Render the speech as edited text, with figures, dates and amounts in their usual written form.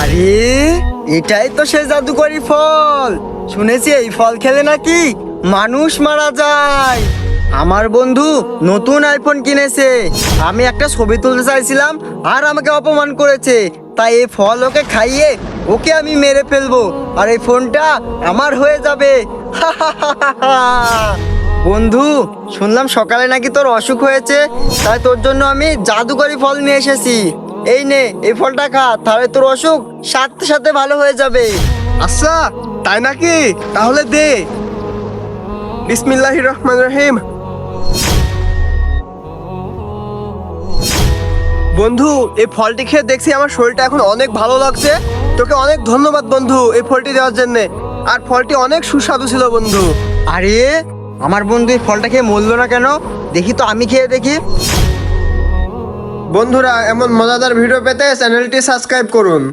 আরে এটাই তো সেই জাদুকরি ফল। শুনেছি এই ফল খেলে নাকি মানুষ মারা যায়। আমার বন্ধু নতুন আইফোন কিনেছে, আমি একটা ছবি তুলতে চাইছিলাম আর আমাকে অপমান করেছে। তাই এই ফল ওকে খাইয়ে ওকে আমি মেরে ফেলবো, আর এই ফোনটা আমার হয়ে যাবে। বন্ধু, শুনলাম সকালে নাকি তোর অসুখ হয়েছে, তাই তোর জন্য আমি জাদুকরি ফল নিয়ে এসেছি। এই নে, এই ফলটা খা, তাহলে তোর অসুখ সাথে সাথে ভালো হয়ে যাবে। আচ্ছা, তাই নাকি? তাহলে দে। বিসমিল্লাহির রহমানির রহিম। বন্ধু, এই ফলটি খেয়ে দেখছি আমার শরীরটা এখন অনেক ভালো লাগছে। তোকে অনেক ধন্যবাদ বন্ধু এই ফলটি দেওয়ার জন্য। আর ফলটি অনেক সুস্বাদু ছিল বন্ধু। আরে আমার বন্ধু এই ফলটা খেয়ে মরলো না কেন? দেখি তো, আমি খেয়ে দেখি। বন্ধুরা, এমন মজাদার ভিডিও পেতে চ্যানেলটি সাবস্ক্রাইব করুন।